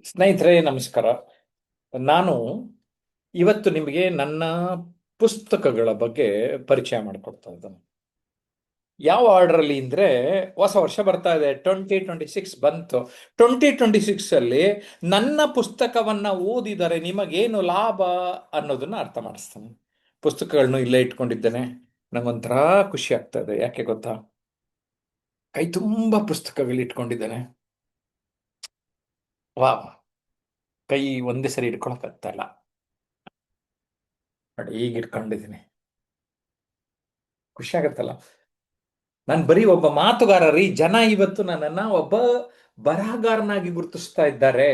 ಸ್ನೇಹಿತರೆ ನಮಸ್ಕಾರ. ನಾನು ಇವತ್ತು ನಿಮಗೆ ನನ್ನ ಪುಸ್ತಕಗಳ ಬಗ್ಗೆ ಪರಿಚಯ ಮಾಡಿಕೊಡ್ತಾ ಇದ್ದೇನೆ. ಯಾವ ಆರ್ಡರ್ ಅಲ್ಲಿ ಅಂದ್ರೆ, ಹೊಸ ವರ್ಷ ಬರ್ತಾ ಇದೆ, 2026 ಬಂತು. 2026 ಅಲ್ಲಿ ನನ್ನ ಪುಸ್ತಕವನ್ನ ಓದಿದರೆ ನಿಮಗೇನು ಲಾಭ ಅನ್ನೋದನ್ನ ಅರ್ಥ ಮಾಡಿಸ್ತಾನೆ. ಪುಸ್ತಕಗಳನ್ನು ಇಲ್ಲೇ ಇಟ್ಕೊಂಡಿದ್ದೇನೆ. ನಂಗೊಂಥರ ಖುಷಿ ಆಗ್ತಾ ಇದೆ. ಯಾಕೆ ಗೊತ್ತಾ? ಕೈ ತುಂಬಾ ಪುಸ್ತಕಗಳು ಇಟ್ಕೊಂಡಿದ್ದೇನೆ. ವಾ, ಕೈ ಒಂದೇ ಸರಿ ಇಟ್ಕೊಳಕ್ ಆಗ್ತಾ ಇಲ್ಲ ನೋಡಿ. ಈಗ ಇಟ್ಕೊಂಡಿದ್ದೀನಿ. ಖುಷಿ ಆಗತ್ತಲ್ಲ. ನಾನು ಬರೀ ಒಬ್ಬ ಮಾತುಗಾರ ರೀ. ಜನ ಇವತ್ತು ನನ್ನನ್ನ ಒಬ್ಬ ಬರಹಗಾರನಾಗಿ ಗುರುತಿಸ್ತಾ ಇದ್ದಾರೆ.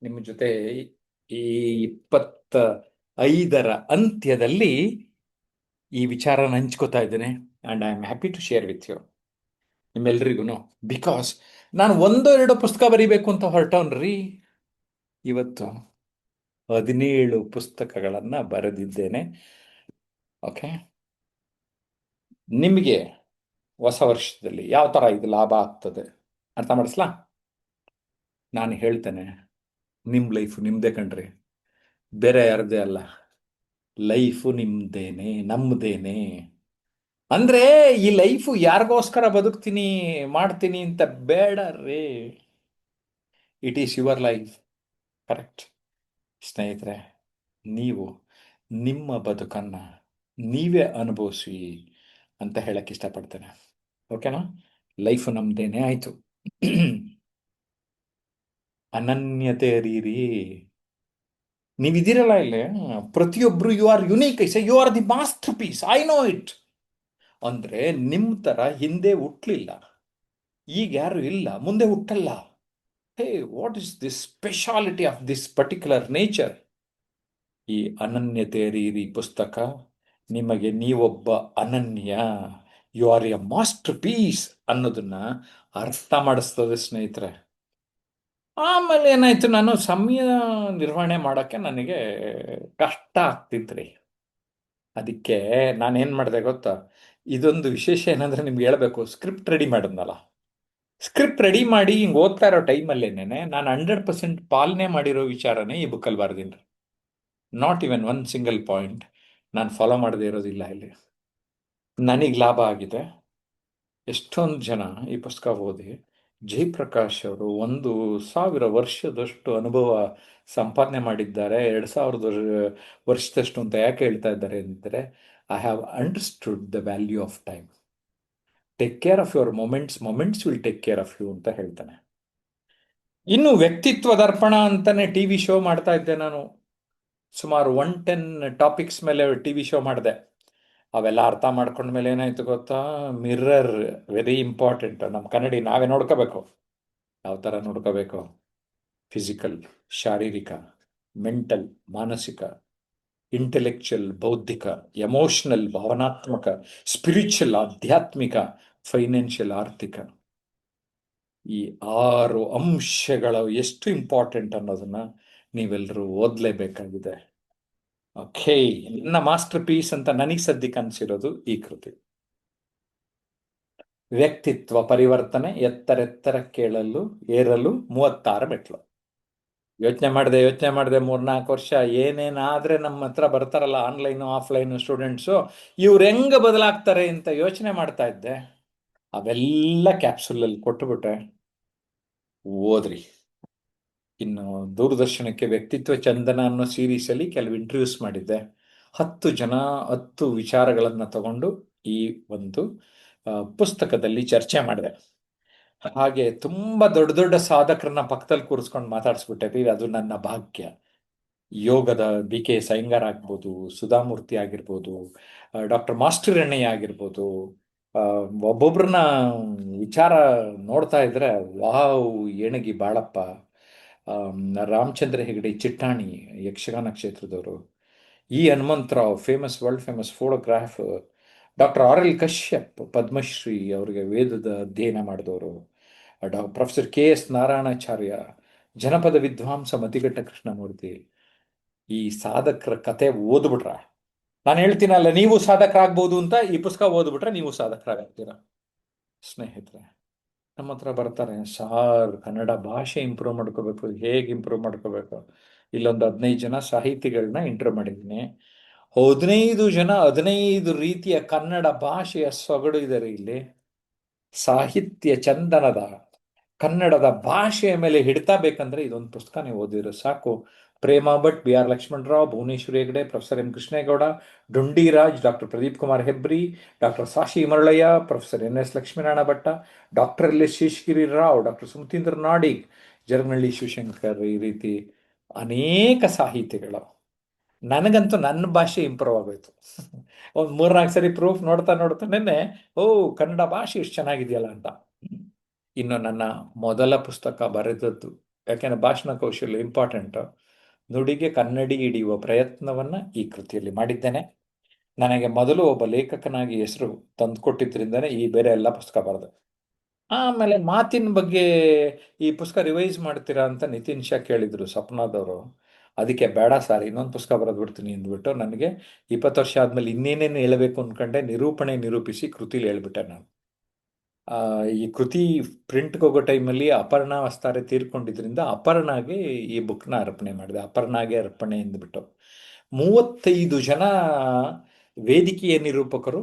ನಿಮ್ಮ ಜೊತೆ ಈ 25ರ ಅಂತ್ಯದಲ್ಲಿ ಈ ವಿಚಾರನ ಹಂಚ್ಕೋತಾ ಇದ್ದೇನೆ. And I am happy to share with you ನಿಮ್ಮೆಲ್ರಿಗೂ. ಬಿಕಾಸ್ ನಾನು ಒಂದೋ ಎರಡೋ ಪುಸ್ತಕ ಬರೀಬೇಕು ಅಂತ ಹೊರಟವನ್ರಿ. ಇವತ್ತು 17 ಪುಸ್ತಕಗಳನ್ನ ಬರೆದಿದ್ದೇನೆ. ಓಕೆ, ನಿಮಗೆ ಹೊಸ ವರ್ಷದಲ್ಲಿ ಯಾವ ತರ ಇದು ಲಾಭ ಆಗ್ತದೆ ಅರ್ಥ ಮಾಡಿಸ್ಲಾ? ನಾನು ಹೇಳ್ತೇನೆ, ನಿಮ್ ಲೈಫ್ ನಿಮ್ದೇ ಕಣ್ರಿ, ಬೇರೆ ಯಾರದೇ ಅಲ್ಲ. ಲೈಫು ನಿಮ್ದೇನೆ, ನಮ್ದೇನೆ. ಅಂದ್ರೆ ಈ ಲೈಫು ಯಾರಿಗೋಸ್ಕರ ಬದುಕ್ತೀನಿ ಮಾಡ್ತೀನಿ ಅಂತ ಬೇಡ ರೀ. It is your life. Correct ಸ್ನೇಹಿತರೆ. ನೀವು ನಿಮ್ಮ ಬದುಕನ್ನ ನೀವೇ ಅನುಭವಿಸಿ ಅಂತ ಹೇಳಕ್ ಇಷ್ಟಪಡ್ತೇನೆ. ಓಕೆನಾ? ಲೈಫು ನಮ್ದೇನೆ ಆಯ್ತು. ಅನನ್ಯತೆ ರೀ. ನೀವಿದ್ದೀರಲ್ಲ ಇಲ್ಲಿ, ಪ್ರತಿಯೊಬ್ರು you are unique. I say you are the masterpiece. I know it. ಅಂದ್ರೆ ನಿಮ್ ತರ ಹಿಂದೆ ಹುಟ್ಲಿಲ್ಲ, ಈಗ ಯಾರು ಇಲ್ಲ, ಮುಂದೆ ಹುಟ್ಟಲ್ಲ. Hey, what is this speciality of this particular nature? ಈ ಅನನ್ಯತೆ ರೀ ಪುಸ್ತಕ ನಿಮಗೆ ನೀವೊಬ್ಬ ಅನನ್ಯ, you are a masterpiece ಅನ್ನೋದನ್ನ ಅರ್ಥ ಮಾಡಿಸ್ತದೆ ಸ್ನೇಹಿತರೆ. ಆಮೇಲೆ ಏನಾಯ್ತು, ನಾನು ಸಮಯ ನಿರ್ವಹಣೆ ಮಾಡೋಕ್ಕೆ ನನಗೆ ಕಷ್ಟ ಆಗ್ತಿದ್ರಿ. ಅದಕ್ಕೆ ನಾನು ಏನು ಮಾಡಿದೆ ಗೊತ್ತಾ? ಇದೊಂದು ವಿಶೇಷ ಏನಂದ್ರೆ ನಿಮ್ಗೆ ಹೇಳ್ಬೇಕು. ಸ್ಕ್ರಿಪ್ಟ್ ರೆಡಿ ಮಾಡಿದ್ನಲ್ಲ, ಸ್ಕ್ರಿಪ್ಟ್ ರೆಡಿ ಮಾಡಿ ಹಿಂಗೆ ಓದ್ತಾ ಇರೋ ಟೈಮಲ್ಲೇನೆ ನಾನು 100% ಪಾಲನೆ ಮಾಡಿರೋ ವಿಚಾರನೇ ಈ ಬುಕ್ಕಲ್ಲಿ ಬರ್ದೀನಿ. Not even one single point ನಾನು ಫಾಲೋ ಮಾಡದೇ ಇರೋದಿಲ್ಲ ಇಲ್ಲಿ. ನನಗೆ ಲಾಭ ಆಗಿದೆ. ಎಷ್ಟೊಂದು ಜನ ಈ ಪುಸ್ತಕ ಓದಿ, ಜಯಪ್ರಕಾಶ್ ಅವರು 1,000 ವರ್ಷದಷ್ಟು ಅನುಭವ ಸಂಪಾದನೆ ಮಾಡಿದ್ದಾರೆ, 2,000 ವರ್ಷದಷ್ಟು ಅಂತ ಯಾಕೆ ಹೇಳ್ತಾ ಇದ್ದಾರೆ ಅಂದರೆ, I have understood the value of time. Take care of your moments, moments will take care of you ಅಂತ ಹೇಳ್ತಾನೆ. ಇನ್ನು ವ್ಯಕ್ತಿತ್ವ ದರ್ಪಣ ಅಂತಾನೆ ಟಿವಿ ಶೋ ಮಾಡ್ತಾ ಇದ್ದೆ ನಾನು. ಸುಮಾರು 110 ಟಾಪಿಕ್ಸ್ ಮೇಲೆ ಟಿವಿ ಶೋ ಮಾಡಿದೆ. ಅವೆಲ್ಲ ಅರ್ಥ ಮಾಡ್ಕೊಂಡ್ಮೇಲೆ ಏನಾಯ್ತು ಗೊತ್ತಾ? Mirror very important. ನಮ್ಮ ಕನ್ನಡಿ ನಾವೇ ನೋಡ್ಕೋಬೇಕು. ಯಾವ ಥರ ನೋಡ್ಕೋಬೇಕು? ಫಿಸಿಕಲ್, ಶಾರೀರಿಕ, ಮೆಂಟಲ್ ಮಾನಸಿಕ, ಇಂಟೆಲೆಕ್ಚುಯಲ್ ಬೌದ್ಧಿಕ, ಎಮೋಷನಲ್ ಭಾವನಾತ್ಮಕ, ಸ್ಪಿರಿಚುವಲ್ ಆಧ್ಯಾತ್ಮಿಕ, ಫೈನಾನ್ಷಿಯಲ್ ಆರ್ಥಿಕ. ಈ 6 ಅಂಶಗಳು ಎಷ್ಟು ಇಂಪಾರ್ಟೆಂಟ್ ಅನ್ನೋದನ್ನ ನೀವೆಲ್ಲರೂ ಓದಲೇಬೇಕಾಗಿದೆ. ಓಕೆ, ನನ್ನ ಮಾಸ್ಟರ್ ಪೀಸ್ ಅಂತ ನನಗೆ ಸದ್ಯಕ್ಕೆ ಅನ್ಸಿರೋದು ಈ ಕೃತಿ. ವ್ಯಕ್ತಿತ್ವ ಪರಿವರ್ತನೆ, ಎತ್ತರ ಕೇಳಲು ಏರಲು 36 ಮೆಟ್ಲು. ಯೋಚನೆ ಮಾಡಿದೆ 3-4 ವರ್ಷ. ಏನೇನಾದ್ರೆ ನಮ್ಮ ಹತ್ರ ಬರ್ತಾರಲ್ಲ ಆನ್ಲೈನು ಆಫ್ಲೈನು ಸ್ಟೂಡೆಂಟ್ಸು, ಇವ್ರು ಹೆಂಗ ಬದಲಾಗ್ತಾರೆ ಅಂತ ಯೋಚನೆ ಮಾಡ್ತಾ ಇದ್ದೆ. ಅವೆಲ್ಲ ಕ್ಯಾಪ್ಸುಲಲ್ಲಿ ಕೊಟ್ಟುಬಿಟ್ಟೆ. ಓದ್ರಿ. ಇನ್ನು ದೂರದರ್ಶನಕ್ಕೆ ವ್ಯಕ್ತಿತ್ವ ಚಂದನ ಅನ್ನೋ ಸೀರೀಸ್ ಅಲ್ಲಿ ಕೆಲವು ಇಂಟರ್ವ್ಯೂಸ್ ಮಾಡಿದ್ದೆ. 10 ಜನ 10 ವಿಚಾರಗಳನ್ನ ತಗೊಂಡು ಈ ಒಂದು ಪುಸ್ತಕದಲ್ಲಿ ಚರ್ಚೆ ಮಾಡಿದೆ. ಹಾಗೆ ತುಂಬಾ ದೊಡ್ಡ ದೊಡ್ಡ ಸಾಧಕರನ್ನ ಪಕ್ಕದಲ್ಲಿ ಕೂರಿಸ್ಕೊಂಡು ಮಾತಾಡಿಸ್ಬಿಟ್ಟೆ. ಅದು ನನ್ನ ಭಾಗ್ಯ. ಯೋಗದ BK ಸೈಂಗಾರ್ ಆಗ್ಬೋದು, ಸುಧಾಮೂರ್ತಿ ಆಗಿರ್ಬೋದು, ಡಾಕ್ಟರ್ ಮಾಸ್ಟರ್ ಅಣ್ಣಯ್ಯ ಆಗಿರ್ಬೋದು. ಆ, ಒಬ್ಬೊಬ್ರನ್ನ ವಿಚಾರ ನೋಡ್ತಾ ಇದ್ರೆ ವಾವ್, ಏಣಗಿ ಬಾಳಪ್ಪ, ರಾಮಚಂದ್ರ ಹೆಗಡೆ ಚಿಟ್ಟಾಣಿ ಯಕ್ಷಗಾನ ಕ್ಷೇತ್ರದವರು, Hanumantharao famous, world famous photograph, doctor RL Kashyap Padmashri ಅವರಿಗೆ ವೇದದ ಅಧ್ಯಯನ ಮಾಡಿದವರು, ಪ್ರೊಫೆಸರ್ KS ನಾರಾಯಣಾಚಾರ್ಯ, ಜನಪದ ವಿದ್ವಾಂಸ ಮತಿಘಟ್ಟ ಕೃಷ್ಣಮೂರ್ತಿ. ಈ ಸಾಧಕರ ಕತೆ ಓದ್ಬಿಟ್ರ, ನಾನು ಹೇಳ್ತೀನಲ್ಲ ನೀವು ಸಾಧಕರಾಗ್ಬೋದು ಅಂತ, ಈ ಪುಸ್ತಕ ಓದ್ಬಿಟ್ರೆ ನೀವು ಸಾಧಕರಾಗ್ತೀರಾ ಸ್ನೇಹಿತರೆ. ನಮ್ಮ ಹತ್ರ ಬರ್ತಾರೆ, ಸಾರ್ ಕನ್ನಡ ಭಾಷೆ ಇಂಪ್ರೂವ್ ಮಾಡ್ಕೋಬೇಕು, ಹೇಗೆ ಇಂಪ್ರೂವ್ ಮಾಡ್ಕೋಬೇಕು. ಇಲ್ಲೊಂದು 15 ಜನ ಸಾಹಿತಿಗಳನ್ನ ಇಂಟರ್ವ್ಯೂ ಮಾಡಿದ್ದೀನಿ. 15 ಜನ 15 ರೀತಿಯ ಕನ್ನಡ ಭಾಷೆಯ ಸೊಗಡು ಇದ್ದಾರೆ ಇಲ್ಲಿ. ಸಾಹಿತ್ಯ ಚಂದನದ ಕನ್ನಡದ ಭಾಷೆಯ ಮೇಲೆ ಹಿಡಿತಾ ಬೇಕಂದ್ರೆ ಇದೊಂದು ಪುಸ್ತಕ ನೀವು ಓದಿದ್ರೆ ಸಾಕು. Prema Bhat, B R Lakshmanarao, Bhuvaneshwari Hegde, professor M Krishnegowda, Dundiraj, doctor Pradeep Kumar Hebri, doctor Sashi Maralaiah, professor N S Lakshminarayana Bhatta, doctor L S Seshagiri Rao, doctor Sumatheendra Nadig, Jaranahalli Shivashankar, ಈ ರೀತಿ ಅನೇಕ ಸಾಹಿತಿಗಳು. ನನಗಂತೂ ನನ್ನ ಭಾಷೆ ಇಂಪ್ರೂವ್ ಆಗೋಯ್ತು. ಒಂದು 3-4 ಸರಿ ಪ್ರೂಫ್ ನೋಡ್ತಾ ನೋಡ್ತಾನೆ ಓ, ಕನ್ನಡ ಭಾಷೆ ಎಷ್ಟು ಚೆನ್ನಾಗಿದೆಯಲ್ಲ ಅಂತ. ಇನ್ನು ನನ್ನ ಮೊದಲ ಪುಸ್ತಕ ಬರೆದದ್ದು, ಯಾಕೆಂದ್ರೆ ಭಾಷಣ ಕೌಶಲ್ಯ ಇಂಪಾರ್ಟೆಂಟ್, ನುಡಿಗೆ ಕನ್ನಡಿ ಹಿಡಿಯುವ ಪ್ರಯತ್ನವನ್ನ ಈ ಕೃತಿಯಲ್ಲಿ ಮಾಡಿದ್ದೇನೆ. ನನಗೆ ಮೊದಲು ಒಬ್ಬ ಲೇಖಕನಾಗಿ ಹೆಸರು ತಂದುಕೊಟ್ಟಿದ್ರಿಂದನೇ ಈ ಬೇರೆ ಎಲ್ಲ ಪುಸ್ತಕ ಬರೆದೆ. ಆಮೇಲೆ ಮಾತಿನ ಬಗ್ಗೆ ಈ ಪುಸ್ತಕ ರಿವೈಸ್ ಮಾಡ್ತೀರಾ ಅಂತ ನಿತಿನ್ ಶಾ ಕೇಳಿದ್ರು ಸಪ್ನಾದವರು. ಅದಕ್ಕೆ ಬೇಡ ಸರ್, ಇನ್ನೊಂದು ಪುಸ್ತಕ ಬರೆದು ಬಿಡ್ತೀನಿ ಅಂದ್ಬಿಟ್ಟು ನನಗೆ 20 ವರ್ಷ ಆದ್ಮೇಲೆ ಇನ್ನೇನೇನು ಹೇಳಬೇಕು ಅನ್ಕೊಂಡೆ, ನಿರೂಪಣೆ ನಿರೂಪಿಸಿ ಕೃತಿಲಿ ಹೇಳ್ಬಿಟ್ಟೆ ನಾನು. ಈ ಕೃತಿ ಪ್ರಿಂಟ್ಗೆ ಹೋಗೋ ಟೈಮಲ್ಲಿ ಅಪರ್ಣಾ ವಸ್ತಾರೆ ತೀರ್ಕೊಂಡಿದ್ರಿಂದ ಅಪರ್ಣಾಗೆ ಈ ಬುಕ್ನ ಅರ್ಪಣೆ ಮಾಡಿದೆ. ಅಪರ್ಣಾಗೆ ಅರ್ಪಣೆ ಎಂದ್ಬಿಟ್ಟು 35 ಜನ ವೇದಿಕೆಯ ನಿರೂಪಕರು,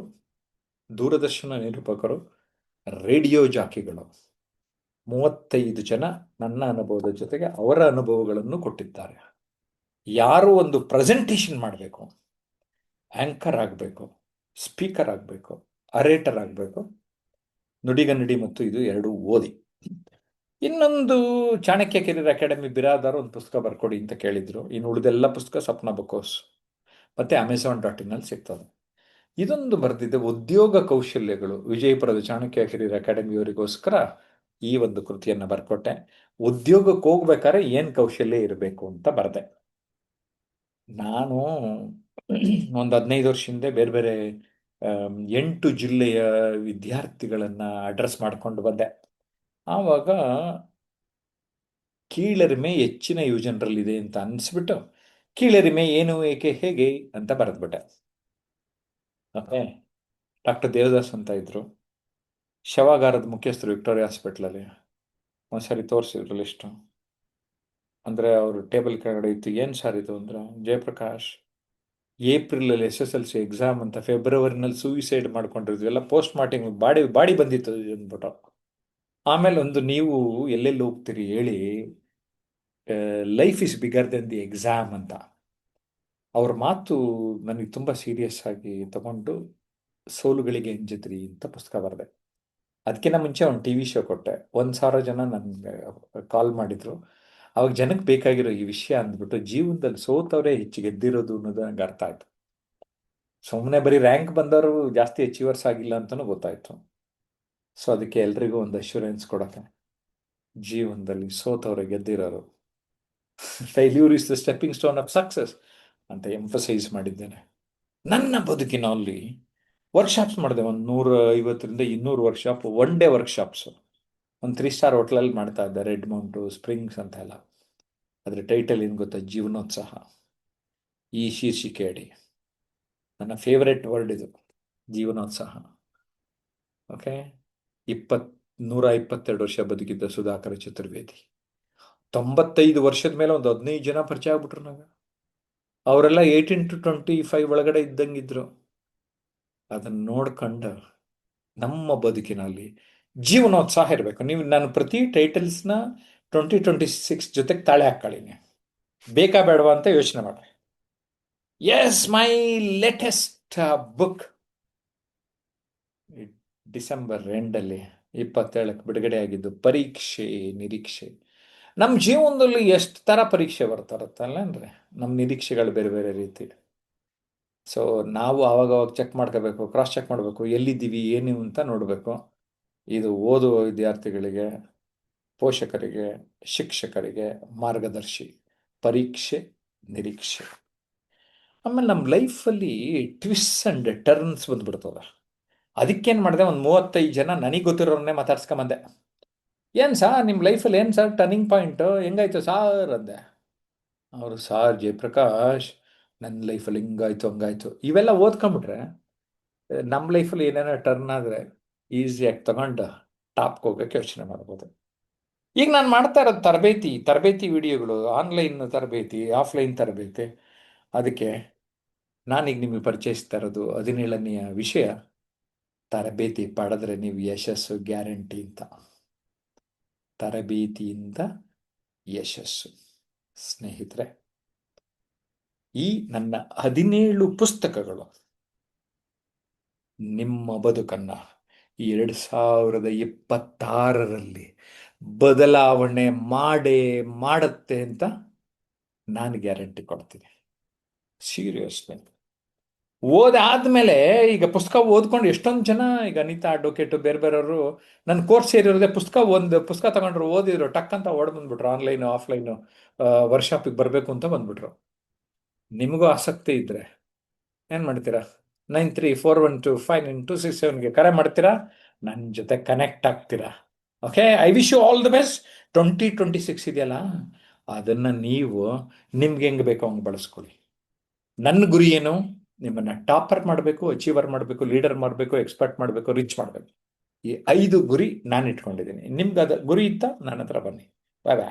ದೂರದರ್ಶನ ನಿರೂಪಕರು, ರೇಡಿಯೋ ಜಾಕಿಗಳು, 35 ಜನ ನನ್ನ ಅನುಭವದ ಜೊತೆಗೆ ಅವರ ಅನುಭವಗಳನ್ನು ಕೊಟ್ಟಿದ್ದಾರೆ. ಯಾರು ಒಂದು ಪ್ರೆಸೆಂಟೇಷನ್ ಮಾಡಬೇಕು, ಆಂಕರ್ ಆಗಬೇಕು, ಸ್ಪೀಕರ್ ಆಗಬೇಕು, ಅರೇಟರ್ ಆಗಬೇಕು, ನುಡಿಗನ್ನಡಿ ಮತ್ತು ಇದು ಎರಡು ಓದಿ. ಇನ್ನೊಂದು ಚಾಣಕ್ಯ ಕೆರಿಯರ್ ಅಕಾಡೆಮಿ ಬಿರಾದಾರ್ ಒಂದು ಪುಸ್ತಕ ಬರ್ಕೊಡಿ ಅಂತ ಕೇಳಿದ್ರು. ಇನ್ನು ಉಳಿದೆಲ್ಲ ಪುಸ್ತಕ ಸಪ್ನ ಬುಕ್ ಹೌಸ್ ಮತ್ತೆ Amazon.in ಅಲ್ಲಿ ಸಿಗ್ತದೆ. ಇದೊಂದು ಬರೆದಿದ್ದೆ, ಉದ್ಯೋಗ ಕೌಶಲ್ಯಗಳು, ವಿಜಯಪುರದ ಚಾಣಕ್ಯ ಕೆರಿಯರ್ ಅಕಾಡೆಮಿಯವರಿಗೋಸ್ಕರ ಈ ಒಂದು ಕೃತಿಯನ್ನು ಬರ್ಕೊಟ್ಟೆ. ಉದ್ಯೋಗಕ್ಕೆ ಹೋಗ್ಬೇಕಾದ್ರೆ ಏನ್ ಕೌಶಲ್ಯ ಇರಬೇಕು ಅಂತ ಬರೆದೆ. ನಾನು ಒಂದು 15 ವರ್ಷ ಹಿಂದೆ ಬೇರೆ ಬೇರೆ 8 ಜಿಲ್ಲೆಯ ವಿದ್ಯಾರ್ಥಿಗಳನ್ನ ಅಡ್ರೆಸ್ ಮಾಡ್ಕೊಂಡು ಬಂದೆ. ಆವಾಗ ಕೀಳರಿಮೆ ಹೆಚ್ಚಿನ ಯುವಜನರಲ್ಲಿದೆ ಅಂತ ಅನ್ಸ್ಬಿಟ್ಟು ಕೀಳರಿಮೆ ಏನು, ಏಕೆ, ಹೇಗೆ ಅಂತ ಬರೆದ್ಬಿಟ್ಟೆ. ಓಕೆ. ಡಾಕ್ಟರ್ ದೇವದಾಸ್ ಅಂತ ಇದ್ರು, ಶವಾಗಾರದ ಮುಖ್ಯಸ್ಥರು ವಿಕ್ಟೋರಿಯಾ ಹಾಸ್ಪಿಟ್ಲಲ್ಲಿ. ಒಂದ್ಸರಿ ತೋರಿಸಿದ್ರು ಲಿಸ್ಟು. ಅಂದರೆ ಅವರು ಟೇಬಲ್ ಕೆಳಗಡೆ ಇತ್ತು. ಏನು ಸರ್ ಇದು ಅಂದ್ರೆ, ಜಯಪ್ರಕಾಶ್ ಏಪ್ರಿಲಲ್ಲಿ SSLC ಎಕ್ಸಾಮ್ ಅಂತ ಫೆಬ್ರವರಿನಲ್ಲಿ ಸೂಯಿಸೈಡ್ ಮಾಡ್ಕೊಂಡಿದ್ವಿ, ಎಲ್ಲ ಪೋಸ್ಟ್ ಮಾರ್ಟಿಂಗ್ ಬಾಡಿ ಬಂದಿತ್ತು ಅಂದ್ಬಿಟ್ಟು. ಆಮೇಲೆ ಒಂದು, ನೀವು ಎಲ್ಲೆಲ್ಲಿ ಹೋಗ್ತೀರಿ ಹೇಳಿ, life is bigger then the exam ಅಂತ. ಅವ್ರ ಮಾತು ನನಗೆ ತುಂಬ ಸೀರಿಯಸ್ ಆಗಿ ತಗೊಂಡು ಸೋಲುಗಳಿಗೆ ಅಂಜಿದ್ರಿ ಅಂತ ಪುಸ್ತಕ ಬರೆದೆ. ಅದಕ್ಕಿಂತ ಮುಂಚೆ ಒಂದು TV ಶೋ ಕೊಟ್ಟೆ. 1,000 ಜನ ನನಗೆ ಕಾಲ್ ಮಾಡಿದ್ರು. ಅವಾಗ ಜನಕ್ಕೆ ಬೇಕಾಗಿರೋ ಈ ವಿಷಯ ಅಂದ್ಬಿಟ್ಟು ಜೀವನದಲ್ಲಿ ಸೋತವರೇ ಹೆಚ್ಚು ಗೆದ್ದಿರೋದು ಅನ್ನೋದು ನಂಗೆ ಅರ್ಥ ಆಯ್ತು. ಸುಮ್ಮನೆ ಬರೀ ರ್ಯಾಂಕ್ ಬಂದವರು ಜಾಸ್ತಿ ಅಚೀವರ್ಸ್ ಆಗಿಲ್ಲ ಅಂತಲೂ ಗೊತ್ತಾಯ್ತು. ಸೊ ಅದಕ್ಕೆ ಎಲ್ರಿಗೂ ಒಂದು ಅಶ್ಯೂರೆನ್ಸ್ ಕೊಡಕ್ಕೆ, ಜೀವನದಲ್ಲಿ ಸೋತವರೇ ಗೆದ್ದಿರೋರು, failure is the stepping stone of success ಅಂತ ಎಂಫಸೈಸ್ ಮಾಡಿದ್ದೇನೆ. ನನ್ನ ಬದುಕಿನಲ್ಲಿ ವರ್ಕ್ಶಾಪ್ಸ್ ಮಾಡಿದೆ, ಒಂದು 150-200 ವರ್ಕ್ಶಾಪ್, 1 ಡೇ ವರ್ಕ್ಶಾಪ್ಸು. ಒಂದು 3 ಸ್ಟಾರ್ ಹೋಟ್ಲಲ್ಲಿ ಮಾಡ್ತಾ ಇದ್ದೆ, ರೆಡ್ ಮೌಂಟು, ಸ್ಪ್ರಿಂಗ್ಸ್ ಅಂತ ಎಲ್ಲ. ಅದ್ರ ಟೈಟಲ್ ಏನು ಗೊತ್ತಾ, ಜೀವನೋತ್ಸಾಹ. ಈ ಶೀರ್ಷಿಕೆ ಅಡಿ ನನ್ನ ಫೇವರೆಟ್ ವರ್ಡ್ ಇದು, ಜೀವನೋತ್ಸಾಹ. ಓಕೆ. 122 ವರ್ಷ ಬದುಕಿದ್ದ ಸುಧಾಕರ ಚತುರ್ವೇದಿ 95 ವರ್ಷದ ಮೇಲೆ ಒಂದು 15 ಜನ ಪರಿಚಯ ಆಗ್ಬಿಟ್ರು ನಂಗೆ. ಅವರೆಲ್ಲ 18 to 25 ಒಳಗಡೆ ಇದ್ದಂಗಿದ್ರು. ಅದನ್ನ ನೋಡ್ಕೊಂಡು ನಮ್ಮ ಬದುಕಿನಲ್ಲಿ ಜೀವನೋತ್ಸಾಹ ಇರಬೇಕು. ನೀವು ನಾನು ಪ್ರತಿ ಟೈಟಲ್ಸ್ನ 2026 ಜೊತೆಗೆ ತಾಳೆ ಹಾಕೊಳ್ಳೀನಿ. ಬೇಕಾ ಬೇಡವಾ ಅಂತ ಯೋಚನೆ ಮಾಡ್ರಿ. ಎಸ್, ಮೈ ಲೇಟೆಸ್ಟ್ ಬುಕ್ ಡಿಸೆಂಬರ್ ಎಂಡಲ್ಲಿ 27ಕ್ಕೆ ಬಿಡುಗಡೆ ಆಗಿದ್ದು, ಪರೀಕ್ಷೆ ನಿರೀಕ್ಷೆ. ನಮ್ಮ ಜೀವನದಲ್ಲಿ ಎಷ್ಟು ಥರ ಪರೀಕ್ಷೆ ಬರ್ತಾರತ್ತಲ್ಲ ಅಂದರೆ, ನಮ್ಮ ನಿರೀಕ್ಷೆಗಳು ಬೇರೆ ಬೇರೆ ರೀತಿ. ಸೊ ನಾವು ಆವಾಗವಾಗ ಚೆಕ್ ಮಾಡ್ಕೋಬೇಕು, ಕ್ರಾಸ್ ಚೆಕ್ ಮಾಡಬೇಕು, ಎಲ್ಲಿದ್ದೀವಿ ಏನು ಅಂತ ನೋಡಬೇಕು. ಇದು ಓದುವ ವಿದ್ಯಾರ್ಥಿಗಳಿಗೆ, ಪೋಷಕರಿಗೆ, ಶಿಕ್ಷಕರಿಗೆ ಮಾರ್ಗದರ್ಶಿ. ಪರೀಕ್ಷೆ ನಿರೀಕ್ಷೆ. ಆಮೇಲೆ ನಮ್ಮ ಲೈಫಲ್ಲಿ ಟ್ವಿಸ್ಟ್ ಆ್ಯಂಡ್ ಟರ್ನ್ಸ್ ಬಂದ್ಬಿಡ್ತವೆ. ಅದಕ್ಕೇನು ಮಾಡಿದೆ, ಒಂದು 35 ಜನ ನನಗೆ ಗೊತ್ತಿರೋರನ್ನೇ ಮಾತಾಡ್ಸ್ಕೊಂಬಂದೆ. ಏನು ಸರ್ ನಿಮ್ಮ ಲೈಫಲ್ಲಿ ಏನು ಸರ್ ಟರ್ನಿಂಗ್ ಪಾಯಿಂಟು, ಹೆಂಗಾಯ್ತು ಸಾರ್ ಅಂದೆ. ಅವರು, ಸಾರ್ ಜಯಪ್ರಕಾಶ್ ನನ್ನ ಲೈಫಲ್ಲಿ ಹಿಂಗಾಯ್ತು ಹಂಗಾಯ್ತು ಇವೆಲ್ಲ ಓದ್ಕೊಂಬಿಟ್ರೆ ನಮ್ಮ ಲೈಫಲ್ಲಿ ಏನೇನೋ ಟರ್ನ್ ಆದರೆ ಈಸಿಯಾಗಿ ತಗೊಂಡು ಟಾಪ್ಗೆ ಹೋಗೋಕ್ಕೆ ಯೋಚನೆ ಮಾಡ್ಬೋದು. ಈಗ ನಾನು ಮಾಡ್ತಾ ಇರೋದು ತರಬೇತಿ ವಿಡಿಯೋಗಳು, ಆನ್ಲೈನ್ ತರಬೇತಿ, ಆಫ್ಲೈನ್ ತರಬೇತಿ. ಅದಕ್ಕೆ ನಾನೀಗ ನಿಮಗೆ ಪರಿಚಯಿಸ್ತಾ ಇರೋದು 17ನೆಯ ವಿಷಯ, ತರಬೇತಿ ಪಡೆದ್ರೆ ನೀವು ಯಶಸ್ಸು ಗ್ಯಾರಂಟಿ ಅಂತ. ತರಬೇತಿಯಿಂದ ಯಶಸ್ಸು. ಸ್ನೇಹಿತರೆ, ಈ ನನ್ನ 17 ಪುಸ್ತಕಗಳು ನಿಮ್ಮ ಬದುಕನ್ನು 2026ರಲ್ಲಿ ಬದಲಾವಣೆ ಮಾಡುತ್ತೆ ಅಂತ ನಾನು ಗ್ಯಾರಂಟಿ ಕೊಡ್ತೀನಿ. ಸೀರಿಯಸ್ಲಿ. ಓದಾದ್ಮೇಲೆ ಈಗ ಪುಸ್ತಕ ಓದ್ಕೊಂಡು ಎಷ್ಟೊಂದು ಜನ, ಈಗ ಅನಿತಾ ಅಡ್ವೊಕೇಟು, ಬೇರೆ ಬೇರೆಯವರು ನನ್ನ ಕೋರ್ಸ್ ಸೇರಿರೋದೇ ಒಂದು ಪುಸ್ತಕ ತಗೊಂಡ್ರು, ಓದಿದ್ರು, ಟಕ್ ಅಂತ ಓಡ್ ಬಂದ್ಬಿಟ್ರು, ಆನ್ಲೈನು ಆಫ್ಲೈನು ವರ್ಕ್ಶಾಪಿಗೆ ಬರಬೇಕು ಅಂತ ಬಂದ್ಬಿಟ್ರು. ನಿಮಗೂ ಆಸಕ್ತಿ ಇದ್ರೆ ಏನು ಮಾಡ್ತೀರಾ? 9341259267ಗೆ ಕರೆ ಮಾಡ್ತೀರಾ, ನನ್ನ ಜೊತೆ ಕನೆಕ್ಟ್ ಆಗ್ತೀರಾ. Okay, I wish you all the best. 2026 ಇದೆಯಲ್ಲ, ಅದನ್ನು ನೀವು ನಿಮ್ಗೆ ಹೆಂಗೆ ಬೇಕೋ ಹಂಗೆ ಬಳಸ್ಕೊಳ್ಳಿ. ನನ್ನ ಗುರಿ ಏನು? ನಿಮ್ಮನ್ನ ಟಾಪರ್ ಮಾಡಬೇಕು, ಅಚೀವರ್ ಮಾಡಬೇಕು, ಲೀಡರ್ ಮಾಡಬೇಕು, ಎಕ್ಸ್ಪರ್ಟ್ ಮಾಡಬೇಕು, ರಿಚ್ ಮಾಡಬೇಕು. ಈ 5 ಗುರಿ ನಾನು ಇಟ್ಕೊಂಡಿದ್ದೀನಿ. ನಿಮ್ಗೆ ಅದು ಗುರಿ ಇತ್ತಾ ನನ್ನ ಹತ್ರ ಬನ್ನಿ. ಬಾಯ್ ಬಾಯ್.